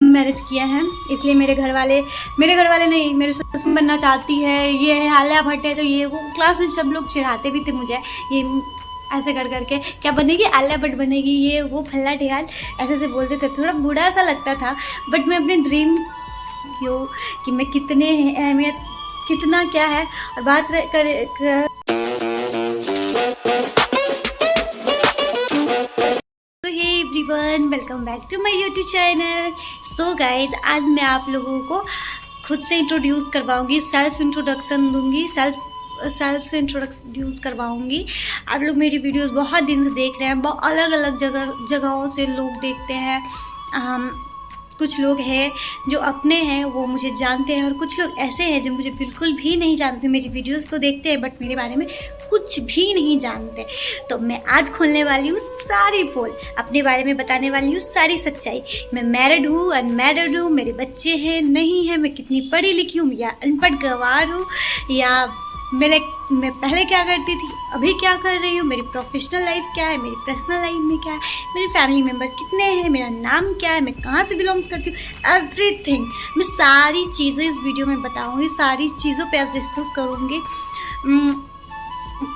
Marriage किया है, इसलिए मेरे घर वाले नहीं, मेरे ससुर बनना चाहती है, ये है आलिया भट्ट है, तो ये वो क्लास में सब लोग चिढ़ाते भी थे मुझे, ये ऐसे कर करके क्या बनेगी, आलिया भट्ट बनेगी, ये वो फल्ला ढियाल ऐसे ऐसे बोलते थे। थोड़ा बुरा सा लगता था, बट मैं अपने ड्रीम क्यों कि मैं कितने अहमियत कितना क्या है। और बात कर everyone, welcome back to my YouTube channel. So guys, आज मैं आप लोगों को खुद से इंट्रोड्यूस करवाऊंगी, सेल्फ इंट्रोडक्शन दूंगी, सेल्फ से इंट्रोड्यूस करवाऊंगी। आप लोग मेरी वीडियोस बहुत दिन से देख रहे हैं, बहुत अलग अलग जगहों से लोग देखते हैं। कुछ लोग हैं जो अपने हैं, वो मुझे जानते हैं, और कुछ लोग ऐसे हैं जो मुझे बिल्कुल भी नहीं जानते। मेरी वीडियोस तो देखते हैं बट मेरे बारे में कुछ भी नहीं जानते। तो मैं आज खोलने वाली हूँ सारी पोल, अपने बारे में बताने वाली हूँ सारी सच्चाई। मैं मैरिड हूँ, अनमैरिड हूँ, मेरे बच्चे हैं, नहीं है, मैं कितनी पढ़ी लिखी हूँ, या अनपढ़ गंवार हूँ, या मैं पहले क्या करती थी, अभी क्या कर रही हूँ, मेरी प्रोफेशनल लाइफ क्या है, मेरी पर्सनल लाइफ में क्या है, मेरे फैमिली मेम्बर कितने हैं, मेरा नाम क्या है, मैं कहाँ से बिलोंग्स करती हूँ, एवरीथिंग मैं सारी चीज़ें इस वीडियो में बताऊँगी, सारी चीज़ों पे आज डिस्कस करूँगी।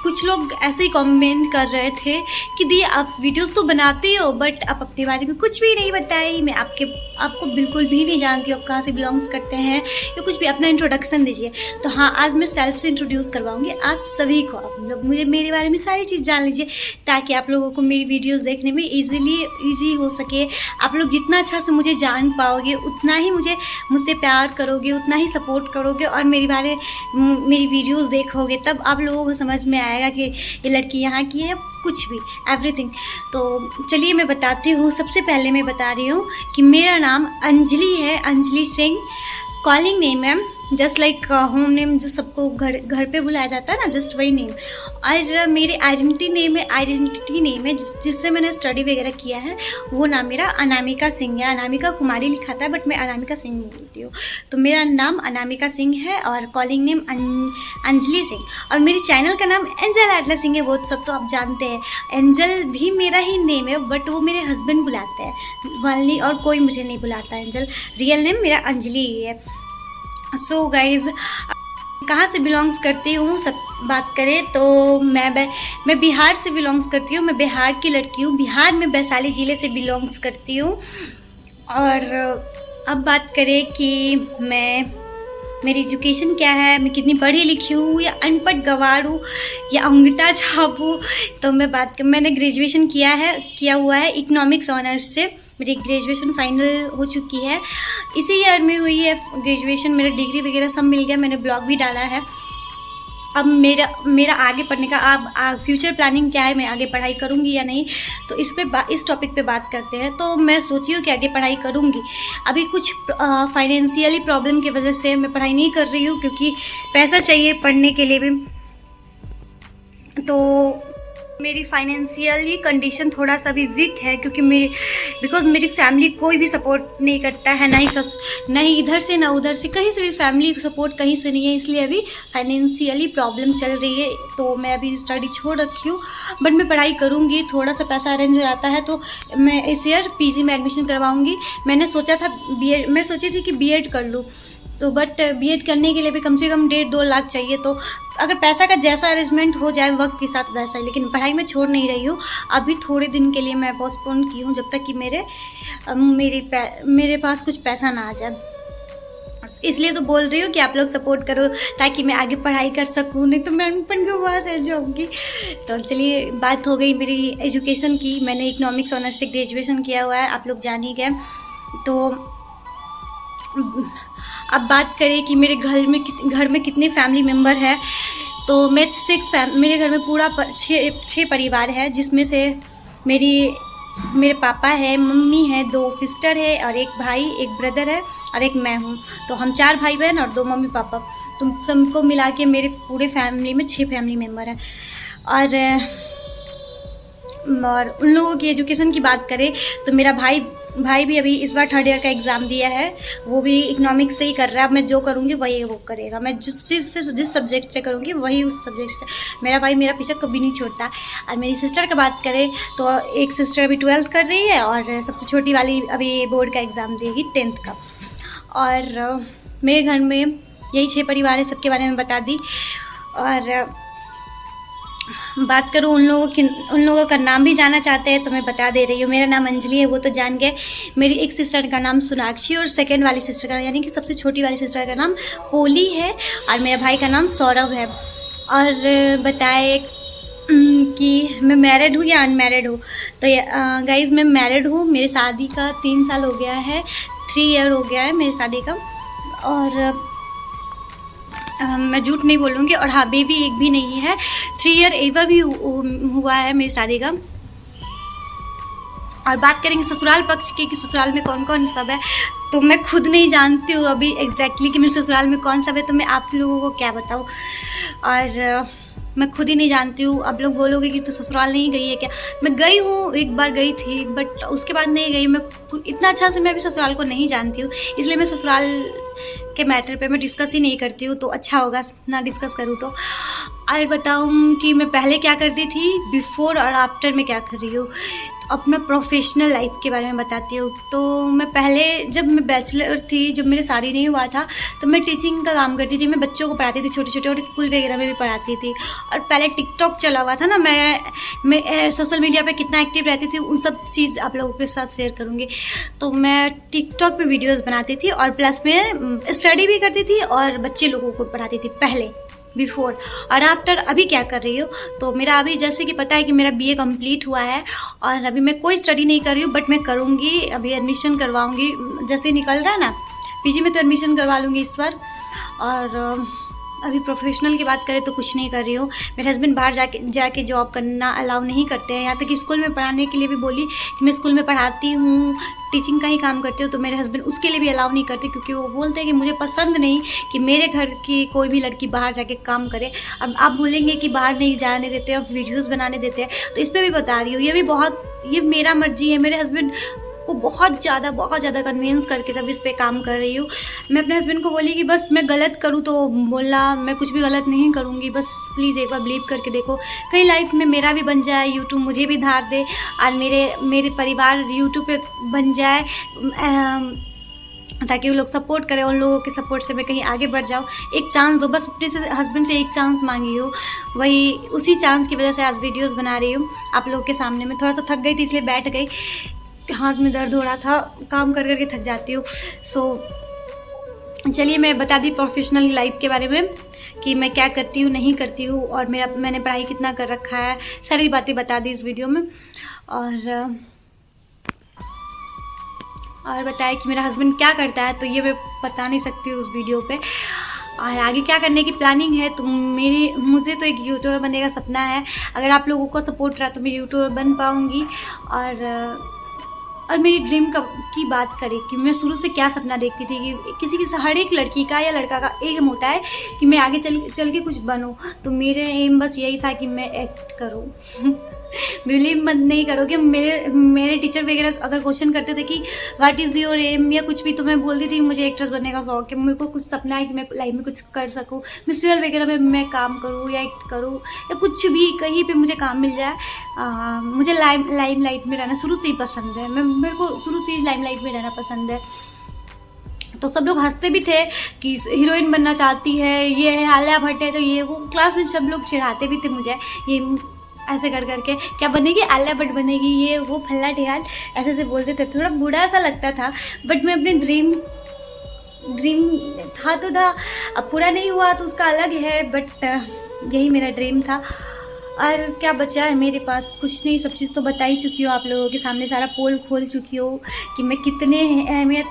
कुछ लोग ऐसे ही कमेंट कर रहे थे कि दी आप वीडियोस तो बनाती हो बट आप अपने बारे में कुछ भी नहीं बताई, मैं आपको बिल्कुल भी नहीं जानती हूँ, आप कहाँ से बिलोंग्स करते हैं या कुछ भी, अपना इंट्रोडक्शन दीजिए। तो हाँ, आज मैं सेल्फ से इंट्रोड्यूस करवाऊंगी आप सभी को। आप लोग मेरे बारे में सारी चीज़ जान लीजिए, ताकि आप लोगों को मेरी वीडियोज़ देखने में ईजी हो सके। आप लोग जितना अच्छा से मुझे जान पाओगे, उतना ही मुझसे प्यार करोगे, उतना ही सपोर्ट करोगे, और मेरी वीडियोज़ देखोगे, तब आप लोगों को समझ में आएगा कि ये लड़की यहाँ की है, कुछ भी, एवरीथिंग। तो चलिए मैं बताती हूँ। सबसे पहले मैं बता रही हूँ कि मेरा नाम अंजलि है, अंजलि सिंह। कॉलिंग नेम है जस्ट लाइक होम नेम, जो सबको घर पे बुलाया जाता है ना, जस्ट वही नेम। और मेरे आइडेंटिटी नेम है जिससे मैंने स्टडी वगैरह किया है, वो नाम मेरा अनामिका सिंह है। अनामिका कुमारी लिखा था बट मैं अनामिका सिंह बोलती हूँ। तो मेरा नाम अनामिका सिंह है और कॉलिंग नेम अंजलि सिंह, और मेरे चैनल का नाम एंजल एटलस सिंह है। वो सब तो आप जानते हैं, एंजल भी मेरा ही नेम है बट वो मेरे हस्बैंड बुलाते हैं वनली, और कोई मुझे नहीं बुलाता एंजल। रियल नेम मेरा अंजलि ही है। सो गाइज, कहाँ से बिलोंग्स करती हूँ सब बात करें तो मैं बिहार से बिलोंग्स करती हूँ। मैं बिहार की लड़की हूँ, बिहार में वैशाली ज़िले से बिलोंग्स करती हूँ। और अब बात करें कि मेरी एजुकेशन क्या है, मैं कितनी पढ़ी लिखी हूँ, या अनपढ़ गंवार हूँ, या अंगूठा छाप हूँ, तो मैंने ग्रेजुएशन किया हुआ है इकोनॉमिक्स ऑनर्स से। मेरी ग्रेजुएशन फाइनल हो चुकी है, इसी ईयर में हुई है ग्रेजुएशन। मेरा डिग्री वगैरह सब मिल गया, मैंने ब्लॉग भी डाला है। अब मेरा आगे पढ़ने का फ्यूचर प्लानिंग क्या है, मैं आगे पढ़ाई करूँगी या नहीं, तो इस टॉपिक पे बात करते हैं। तो मैं सोची हूँ कि आगे पढ़ाई करूँगी। अभी कुछ फाइनेंशियली प्रॉब्लम की वजह से मैं पढ़ाई नहीं कर रही हूँ, क्योंकि पैसा चाहिए पढ़ने के लिए भी। तो मेरी फाइनेंशियली कंडीशन थोड़ा सा भी वीक है, क्योंकि बिकॉज मेरी फैमिली कोई भी सपोर्ट नहीं करता है, ना ही इधर से ना उधर से, कहीं से भी फैमिली सपोर्ट कहीं से नहीं है। इसलिए अभी फाइनेंशियली प्रॉब्लम चल रही है। तो मैं अभी स्टडी छोड़ रखी हूँ, बट मैं पढ़ाई करूँगी। थोड़ा सा पैसा अरेंज हो जाता है तो मैं इस ईयर पीजी में एडमिशन करवाऊँगी। मैं सोची थी कि बीएड कर लूँ, तो बट बीएड करने के लिए भी कम से कम 1.5-2 लाख चाहिए। तो अगर पैसा का जैसा अरेंजमेंट हो जाए वक्त के साथ वैसा ही, लेकिन पढ़ाई में छोड़ नहीं रही हूँ। अभी थोड़े दिन के लिए मैं पोस्टपोन की हूँ, जब तक कि मेरे पास कुछ पैसा ना आ जाए। इसलिए तो बोल रही हूँ कि आप लोग सपोर्ट करो, ताकि मैं आगे पढ़ाई कर सकूँ, नहीं तो मैं अनपढ़ गंवार रह जाऊँगी। तो चलिए, बात हो गई मेरी एजुकेशन की। मैंने इकोनॉमिक्स ऑनर्स से ग्रेजुएशन किया हुआ है, आप लोग जान ही गए। तो अब बात करें कि मेरे घर में कितने फैमिली मेम्बर हैं, तो मेरे घर में पूरा 6 परिवार है, जिसमें से मेरे पापा है, मम्मी है, 2 सिस्टर है, और एक भाई, एक ब्रदर है, और एक मैं हूँ। तो हम 4 भाई बहन और 2 मम्मी पापा। तो सबको मिला के मेरे पूरे फैमिली में 6 फैमिली मेम्बर हैं। और उन लोगों की एजुकेशन की बात करें तो मेरा भाई भाई भी अभी इस बार 3rd ईयर का एग्ज़ाम दिया है, वो भी इकोनॉमिक्स से ही कर रहा है। अब मैं जो करूँगी वही वो करेगा, मैं जिस सब्जेक्ट से करूँगी वही उस सब्जेक्ट से। मेरा भाई मेरा पीछे कभी नहीं छोड़ता। और मेरी सिस्टर की बात करें तो एक सिस्टर अभी 12th कर रही है और सबसे छोटी वाली अभी बोर्ड का एग्ज़ाम देगी 10th का। और मेरे घर में यही 6 परिवार है, सबके बारे में बता दी। और बात करूँ उन लोगों का नाम भी जानना चाहते हैं तो मैं बता दे रही हूँ। मेरा नाम अंजलि है, वो तो जान गए। मेरी एक सिस्टर का नाम सोनाक्षी और सेकंड वाली सिस्टर का यानी कि सबसे छोटी वाली सिस्टर का नाम पोली है और मेरा भाई का नाम सौरभ है। और बताए कि मैं मैरिड हूँ या अनमैरिड हूँ, तो गाइज़ मैं मैरिड हूँ। मेरी शादी का 3 साल हो गया है, 3 ईयर हो गया है मेरी शादी का। और मैं झूठ नहीं बोलूँगी। और हाँ, बेबी एक भी नहीं है, 3 ईयर एवा भी हुआ है मेरी शादी का। और बात करेंगे ससुराल पक्ष की कि ससुराल में कौन कौन सब है, तो मैं खुद नहीं जानती हूँ अभी एग्जैक्टली कि मेरे ससुराल में कौन सब है, तो मैं आप लोगों को क्या बताऊँ। और मैं खुद ही नहीं जानती हूँ। आप लोग बोलोगे कि तो ससुराल नहीं गई है क्या, मैं गई हूँ, एक बार गई थी बट उसके बाद नहीं गई। मैं इतना अच्छा से मैं अभी ससुराल को नहीं जानती हूँ, इसलिए मैं ससुराल के मैटर पे मैं डिस्कस ही नहीं करती हूँ, तो अच्छा होगा ना डिस्कस करूँ तो। और बताऊँ कि मैं पहले क्या करती थी, बिफोर और आफ्टर में क्या कर रही हूँ, अपना प्रोफेशनल लाइफ के बारे में बताती हूँ। तो मैं पहले जब मैं बैचलर थी, जब मेरे शादी नहीं हुआ था, तो मैं टीचिंग का काम करती थी। मैं बच्चों को पढ़ाती थी छोटे छोटे, और स्कूल वगैरह में भी पढ़ाती थी। और पहले टिकटॉक चला हुआ था ना, मैं सोशल मीडिया पे कितना एक्टिव रहती थी उन सब चीज़ आप लोगों के साथ शेयर करूँगी। तो मैं टिकटॉक पे वीडियोज़ बनाती थी और प्लस में स्टडी भी करती थी और बच्चे लोगों को पढ़ाती थी पहले, बिफोर। और आफ्टर अभी क्या कर रही हूँ, तो मेरा अभी जैसे कि पता है कि मेरा बीए कंप्लीट हुआ है और अभी मैं कोई स्टडी नहीं कर रही हूँ, बट मैं करूँगी। अभी एडमिशन करवाऊँगी, जैसे निकल रहा है ना पीजी में, तो एडमिशन करवा लूँगी इस बार। और अभी प्रोफेशनल की बात करें तो कुछ नहीं कर रही हूँ। मेरे हस्बैंड बाहर जाके जॉब करना अलाउ नहीं करते हैं, यहाँ तक कि स्कूल में पढ़ाने के लिए भी बोली कि मैं स्कूल में पढ़ाती हूँ, टीचिंग का ही काम करती हूँ, तो मेरे हस्बैंड उसके लिए भी अलाउ नहीं करते, क्योंकि वो बोलते हैं कि मुझे पसंद नहीं कि मेरे घर की कोई भी लड़की बाहर जाके काम करे। अब आप बोलेंगे कि बाहर नहीं जाने देते और वीडियोज़ बनाने देते हैं, तो इस पर भी बता रही हूँ। ये मेरा मर्जी है। मेरे हस्बैंड को बहुत ज़्यादा कन्विंस करके तब इस पे काम कर रही हूँ। मैं अपने हस्बैंड को बोली कि बस मैं गलत करूँ तो बोलना, मैं कुछ भी गलत नहीं करूँगी, बस प्लीज़ एक बार बिलीव करके देखो, कहीं लाइफ में मेरा भी बन जाए, यूट्यूब मुझे भी धार दे और मेरे परिवार यूट्यूब पे बन जाए, ताकि वो लोग सपोर्ट करें। उन लोगों के सपोर्ट से मैं कहीं आगे बढ़ जाऊँ। एक चांस दो, बस अपने से हस्बैंड से एक चांस मांगी हो, वही उसी चांस की वजह से आज वीडियोस बना रही हूँ आप लोगों के सामने। मैं थोड़ा सा थक गई थी इसलिए बैठ गई, हाथ में दर्द हो रहा था, काम कर करके थक जाती हूँ। चलिए मैं बता दी प्रोफेशनल लाइफ के बारे में कि मैं क्या करती हूँ नहीं करती हूँ, और मैंने पढ़ाई कितना कर रखा है, सारी बातें बता दी इस वीडियो में। और बताया कि मेरा हस्बैंड क्या करता है, तो ये मैं बता नहीं सकती हूँ उस वीडियो पे। और आगे क्या करने की प्लानिंग है, तो मुझे तो एक यूट्यूबर बनने का सपना है। अगर आप लोगों को सपोर्ट रहा तो मैं यूट्यूबर बन पाऊँगी। और मेरी ड्रीम की बात करें कि मैं शुरू से क्या सपना देखती थी कि हर एक लड़की का या लड़का का एम होता है कि मैं आगे चल के कुछ बनूं, तो मेरे एम बस यही था कि मैं एक्ट करूं। बिलीव मत नहीं करोगे, मेरे टीचर वगैरह अगर क्वेश्चन करते थे कि व्हाट इज़ योर एम या कुछ भी, तो मैं बोलती थी मुझे एक्ट्रेस बनने का शौक है, मेरे को कुछ सपना है कि मैं लाइफ में कुछ कर सकूं, मैं सीरियल वगैरह में मैं काम करूं या एक्ट करूं या कुछ भी, कहीं पे मुझे काम मिल जाए। मुझे लाइमलाइट में रहना शुरू से ही पसंद है, मेरे को शुरू से ही लाइमलाइट में रहना पसंद है। तो सब लोग हंसते भी थे कि हीरोइन बनना चाहती है, ये है आलिया भट्ट है, तो ये वो, क्लास में सब लोग चिढ़ाते भी थे मुझे, ये ऐसे कर करके क्या बनेगी, आलिया भट्ट बनेगी, ये वो फल्ला ढियाल ऐसे से बोलते थे। थोड़ा बुरा सा लगता था, बट मैं अपने ड्रीम था तो था, अब पूरा नहीं हुआ तो उसका अलग है, बट यही मेरा ड्रीम था। और क्या बचा है मेरे पास, कुछ नहीं, सब चीज़ तो बता ही चुकी हूँ आप लोगों के सामने, सारा पोल खोल चुकी हूँ कि मैं कितने अहमियत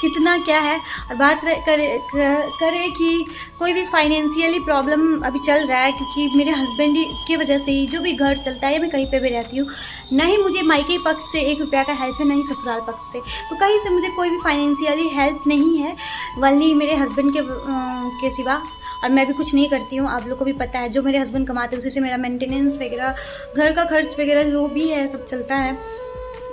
कितना क्या है। और बात करें कि कोई भी फाइनेंशियली प्रॉब्लम अभी चल रहा है, क्योंकि मेरे हस्बैंड की वजह से ही जो भी घर चलता है, मैं कहीं पे भी रहती हूँ, ना ही मुझे मायके पक्ष से 1 रुपया का हेल्प है, ना ही ससुराल पक्ष से, तो कहीं से मुझे कोई भी फाइनेंशियली हेल्प नहीं है, वल्ली मेरे हस्बैंड के सिवा। और मैं भी कुछ नहीं करती हूँ, आप लोग को भी पता है, जो मेरे हस्बैंड कमाते हैं उसी से मेरा मेंटेनेंस वगैरह, घर का खर्च वगैरह जो भी है सब चलता है।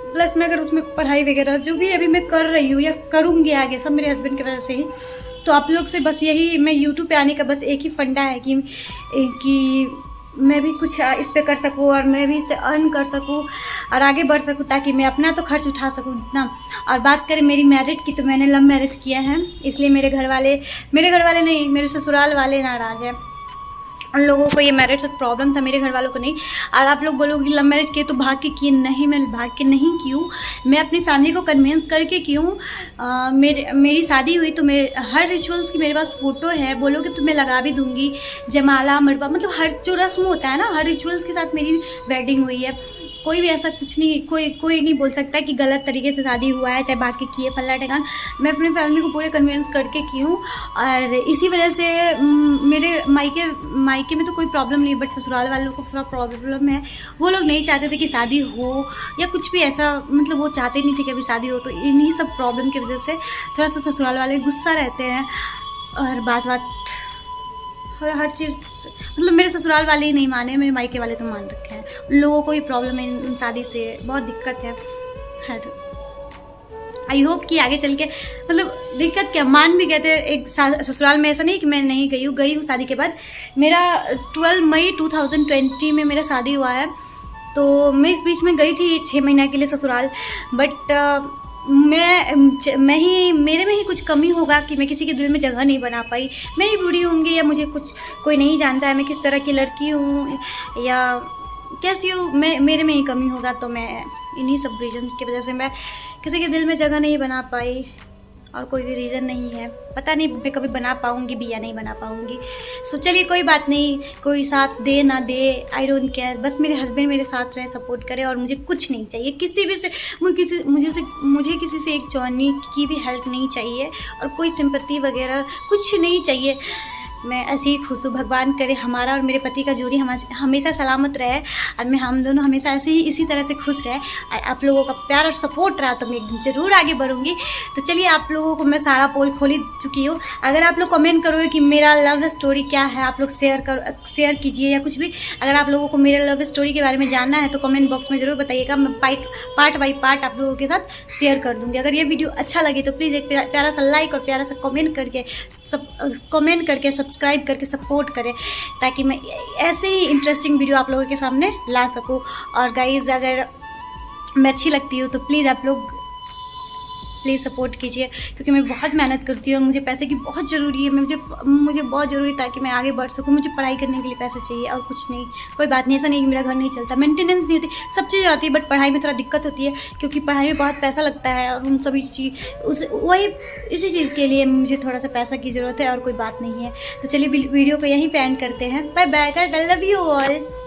प्लस मैं अगर उसमें पढ़ाई वगैरह जो भी अभी मैं कर रही हूँ या करूँगी आगे, सब मेरे हस्बैंड की वजह से ही। तो आप लोग से बस यही, मैं यूट्यूब पे आने का बस एक ही फंडा है कि मैं भी कुछ इस पे कर सकूँ और मैं भी इससे अर्न कर सकूँ और आगे बढ़ सकूँ, ताकि मैं अपना तो खर्च उठा सकूँ इतना। और बात करें मेरी मैरिड की, तो मैंने लव मैरिज किया है, इसलिए मेरे घर वाले नहीं, मेरे ससुराल वाले नाराज़ हैं। उन लोगों को ये मैरिज से प्रॉब्लम था, मेरे घर वालों को नहीं। और आप लोग बोलोगे लव मैरिज किए तो भाग के किए, नहीं, मैं भाग के नहीं की हूँ, मैं अपनी फैमिली को कन्विंस करके की हूँ। मेरी शादी हुई तो हर रिचुअल्स की मेरे पास फ़ोटो है, बोलोगे तो मैं लगा भी दूँगी। जयमाला, मड़वा, मतलब हर जो रस्म होता है ना, हर रिचुअल्स के साथ मेरी वेडिंग हुई है। कोई भी ऐसा कुछ नहीं, कोई नहीं बोल सकता कि गलत तरीके से शादी हुआ है, चाहे बाकी किए फल्ला ठिकान। मैं अपनी फैमिली को पूरे कन्विंस करके की हूँ और इसी वजह से मेरे मायके में तो कोई प्रॉब्लम नहीं, बट ससुराल वालों को थोड़ा प्रॉब्लम है। वो लोग नहीं चाहते थे कि शादी हो या कुछ भी ऐसा, मतलब वो चाहते नहीं थे कि अभी शादी हो। तो इन्हीं सब प्रॉब्लम की वजह से थोड़ा सा ससुराल वाले गुस्सा रहते हैं और बात हर चीज़, मतलब मेरे ससुराल वाले ही नहीं माने, मेरे मायके वाले तो मान रखे हैं। उन लोगों को ही प्रॉब्लम है इन शादी से, बहुत दिक्कत है। आई होप कि आगे चल के, मतलब दिक्कत क्या, मान भी गए थे एक ससुराल में। ऐसा नहीं कि मैं नहीं गई हूँ शादी के बाद। मेरा 12 मई 2020 में मेरा शादी हुआ है, तो मैं इस बीच में गई थी 6 महीना के लिए ससुराल। बट मेरे में ही कुछ कमी होगा कि मैं किसी के दिल में जगह नहीं बना पाई। मैं ही बूढ़ी होंगी या मुझे कोई नहीं जानता है मैं किस तरह की लड़की हूँ या कैसी हूँ, मेरे में ही कमी होगा। तो मैं इन्हीं सब रीजन की वजह से मैं किसी के दिल में जगह नहीं बना पाई, और कोई भी रीज़न नहीं है। पता नहीं मैं कभी बना पाऊँगी भी या नहीं बना पाऊँगी। सो चलिए कोई बात नहीं, कोई साथ दे ना दे, आई डोंट केयर। बस मेरे हस्बैंड मेरे साथ रहे, सपोर्ट करे, और मुझे कुछ नहीं चाहिए किसी भी से। मुझे किसी से एक चौनी की भी हेल्प नहीं चाहिए और कोई सिंपत्ति वगैरह कुछ नहीं चाहिए। मैं ऐसे ही खुश हूँ, भगवान करे हमारा और मेरे पति का जोड़ी हमेशा सलामत रहे और हम दोनों हमेशा ऐसे ही इसी तरह से खुश रहे। और आप लोगों का प्यार और सपोर्ट रहा तो मैं एक दिन ज़रूर आगे बढ़ूँगी। तो चलिए, आप लोगों को मैं सारा पोल खोल ही चुकी हूँ। अगर आप लोग कमेंट करोगे कि मेरा लव स्टोरी क्या है, आप लोग शेयर कीजिए या कुछ भी। अगर आप लोगों को मेरे लव स्टोरी के बारे में जानना है तो कमेंट बॉक्स में ज़रूर बताइएगा, मैं पार्ट बाई पार्ट आप लोगों के साथ शेयर कर दूँगी। अगर ये वीडियो अच्छा लगे तो प्लीज़ एक प्यारा सा लाइक और प्यारा सा कमेंट करके सब्सक्राइब करके सपोर्ट करें, ताकि मैं ऐसे ही इंटरेस्टिंग वीडियो आप लोगों के सामने ला सकूं। और गाइज, अगर मैं अच्छी लगती हूँ तो प्लीज़ आप लोग सपोर्ट कीजिए, क्योंकि मैं बहुत मेहनत करती हूँ और मुझे पैसे की बहुत ज़रूरी है। मुझे बहुत ज़रूरी है ताकि मैं आगे बढ़ सकूँ। मुझे पढ़ाई करने के लिए पैसे चाहिए और कुछ नहीं। कोई बात नहीं, ऐसा नहीं कि मेरा घर नहीं चलता, मेंटेनेंस नहीं होती, सब चीज़ आती है, बट पढ़ाई में थोड़ा दिक्कत होती है, क्योंकि पढ़ाई में बहुत पैसा लगता है और उन सभी इसी चीज़ के लिए मुझे थोड़ा सा पैसा की ज़रूरत है और कोई बात नहीं है। तो चलिए वीडियो को यहीं पे एंड करते हैं। Bye bye, tata, love you all.